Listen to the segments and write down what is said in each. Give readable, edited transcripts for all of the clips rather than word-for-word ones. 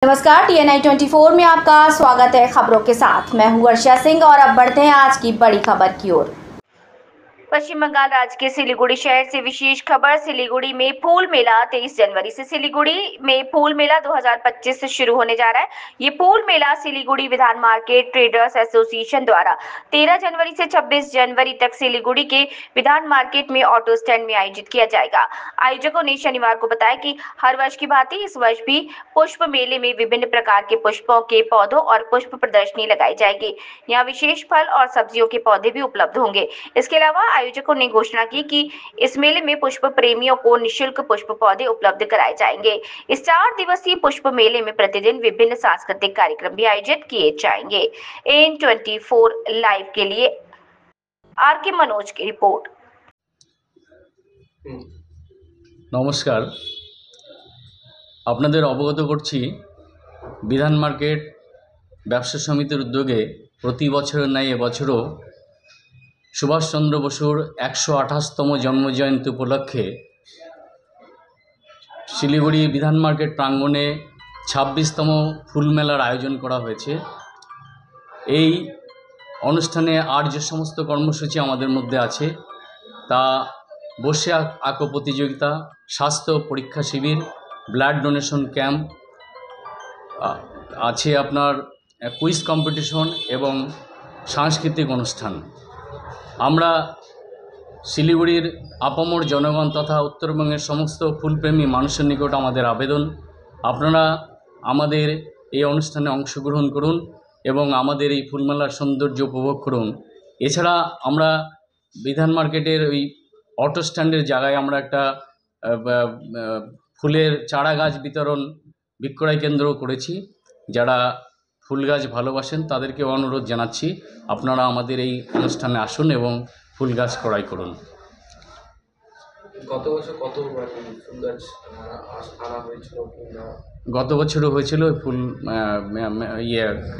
नमस्कार, TNI 24 में आपका स्वागत है। खबरों के साथ मैं हूं वर्षा सिंह और अब बढ़ते हैं आज की बड़ी खबर की ओर। पश्चिम बंगाल राज्य के सिलीगुड़ी शहर से विशेष खबर। सिलीगुड़ी में फूल मेला 23 जनवरी से। सिलीगुड़ी में फूल मेला 2025 से शुरू होने जा रहा है। ये फूल मेला सिलीगुड़ी विधान मार्केट ट्रेडर्स एसोसिएशन द्वारा 13 जनवरी से 26 जनवरी तक सिलीगुड़ी के विधान मार्केट में ऑटो स्टैंड में आयोजित किया जाएगा। आयोजकों ने शनिवार को बताया कि हर वर्ष की भांति इस वर्ष भी पुष्प मेले में विभिन्न प्रकार के पुष्पों के पौधों और पुष्प प्रदर्शनी लगाई जाएगी। यहाँ विशेष फल और सब्जियों के पौधे भी उपलब्ध होंगे। इसके अलावा आयोजकों ने घोषणा की कि इस मेले में पुष्प प्रेमियों को निःशुल्क पुष्प पौधे उपलब्ध कराए जाएंगे। इस 4 दिवसीय पुष्प मेले में प्रतिदिन विभिन्न सांस्कृतिक कार्यक्रम भी आयोजित किए जाएंगे। N24 लाइव के लिए आर.के. मनोज की रिपोर्ट। नमस्कार, আপনাদের অবগত করছি বিধান মার্কেট ব্যবসা সমিতির উদ্যোগে প্রতি বছরের ন্যায় এবছরও সুভাষচন্দ্র বসুর 128তম জন্মজয়ন্তী উপলক্ষে শিলিগুড়ি বিধান মার্কেট প্রাঙ্গণে 26তম ফুল মেলার আয়োজন করা হয়েছে। এই অনুষ্ঠানে আর যে সমস্ত কর্মসূচি আমাদের মধ্যে আছে তা বসে আঁকো প্রতিযোগিতা, স্বাস্থ্য পরীক্ষা শিবির, ব্লাড ডোনেশন ক্যাম্প আছে, আপনার কুইজ কম্পিটিশন এবং সাংস্কৃতিক অনুষ্ঠান। আমরা শিলিগুড়ির আপামর জনগণ তথা উত্তরবঙ্গের সমস্ত ফুলপ্রেমী মানুষের নিকট আমাদের আবেদন, আপনারা আমাদের এই অনুষ্ঠানে অংশগ্রহণ করুন এবং আমাদের এই ফুলমেলার সৌন্দর্য উপভোগ করুন। এছাড়া আমরা বিধান মার্কেটের ওই অটো স্ট্যান্ডের জায়গায় আমরা একটা ফুলের চারা গাছ বিতরণ বিক্রয় কেন্দ্র করেছি। যারা ফুল গাছ ভালোবাসেন তাদেরকে অনুরোধ জানাচ্ছি আপনারা আমাদের এই অনুষ্ঠানে আসুন এবং ফুল গাছ ক্রয় করুন। গত বছর কত ফুল গাছ আনা হয়েছিল? গত বছরও হয়েছিল ফুল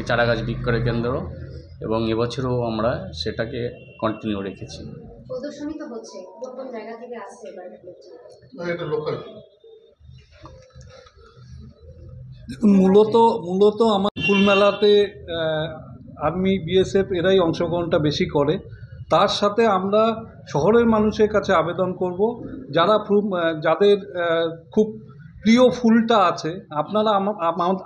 চারা গাছ বিক্রয় কেন্দ্র এবং এবছরও আমরা সেটাকে কন্টিনিউ রেখেছি। প্রদর্শনী তো হচ্ছে, কোন কোন জায়গা থেকে আসছে এবারে? এটা লোকাল। দেখুন, মূলত আমার ফুল মেলাতে আর্মি, বিএসএফ এরাই অংশগ্রহণটা বেশি করে। তার সাথে আমরা শহরের মানুষের কাছে আবেদন করব, যাদের খুব প্রিয় ফুলটা আছে, আপনারা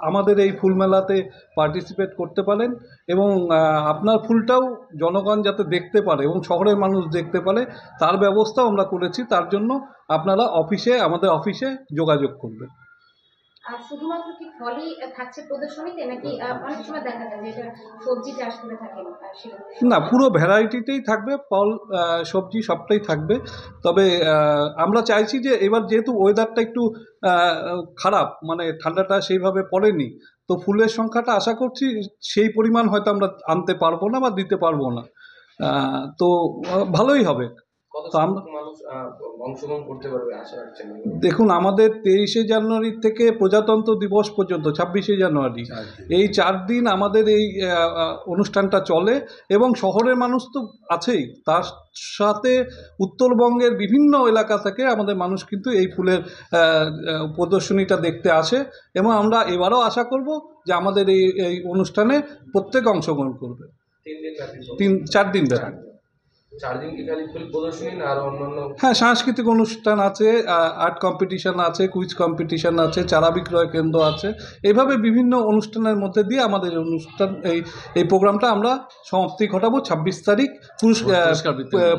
আমাদের এই ফুল মেলাতে পার্টিসিপেট করতে পারেন এবং আপনার ফুলটাও জনগণ যাতে দেখতে পারে এবং শহরের মানুষ দেখতে পারে তার ব্যবস্থাও আমরা করেছি। তার জন্য আপনারা আমাদের অফিসে যোগাযোগ করবেন। আর শুধুমাত্র কি ফলই থাকছে প্রদর্শনীতে, নাকি অনেক সময় দেখা যায় যে এটা সবজি চাষ করে থাকেন? না, পুরো ভ্যারাইটিতেই থাকবে, ফল সবজি সবটাই থাকবে। তবে আমরা চাইছি যে এবার যেহেতু ওয়েদারটা একটু খারাপ, মানে ঠান্ডাটা সেইভাবে পড়েনি, তো ফুলের সংখ্যাটা আশা করছি সেই পরিমাণ হয়তো আমরা আনতে পারবো না বা দিতে পারবো না, তো ভালোই হবে। দেখুন, আমাদের 23শে জানুয়ারি থেকে প্রজাতন্ত্র দিবস পর্যন্ত 26শে জানুয়ারি এই 4 দিন আমাদের এই অনুষ্ঠানটা চলে এবং শহরের মানুষ তো আছেই, তার সাথে উত্তরবঙ্গের বিভিন্ন এলাকা থেকে আমাদের মানুষ কিন্তু এই ফুলের প্রদর্শনীটা দেখতে আসে এবং আমরা এবারও আশা করব যে আমাদের এই অনুষ্ঠানে প্রত্যেক অংশগ্রহণ করবে। 4 দিন ব্যাপী। 4 দিন কি খালি ফুল প্রদর্শনী না আর অন্যান্য? হ্যাঁ, সাংস্কৃতিক অনুষ্ঠান আছে, আর্ট কম্পিটিশন আছে, কুইজ কম্পিটিশন আছে, চারা বিক্রয় কেন্দ্র আছে। এইভাবে বিভিন্ন অনুষ্ঠানের মধ্যে দিয়ে আমাদের এই প্রোগ্রামটা আমরা সমাপ্তি ঘটাবো 26 তারিখ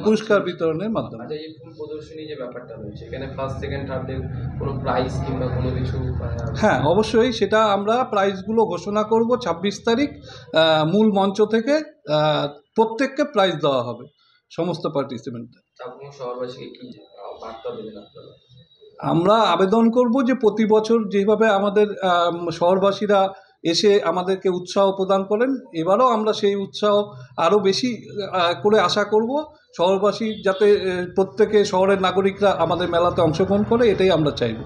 পুরস্কার বিতরণের মাধ্যমে। আচ্ছা, এই ফুল প্রদর্শনী যে ব্যাপারটা রয়েছে, এখানে ফার্স্ট, সেকেন্ড, থার্ডের কোনো প্রাইজ কিংবা কোনো কিছু? হ্যাঁ, অবশ্যই সেটা আমরা প্রাইজগুলো ঘোষণা করব 26 তারিখ। মূল মঞ্চ থেকে প্রত্যেককে প্রাইজ দেওয়া হবে, সমস্ত পার্টিসিপেন্টদের। আমরা আবেদন করব যে প্রতি বছর যেভাবে আমাদের শহরবাসীরা এসে আমাদেরকে উৎসাহ প্রদান করেন, এবারও আমরা সেই উৎসাহ আরও বেশি করে আশা করব। শহরবাসী যাতে প্রত্যেকে, শহরের নাগরিকরা আমাদের মেলাতে অংশগ্রহণ করে, এটাই আমরা চাইব।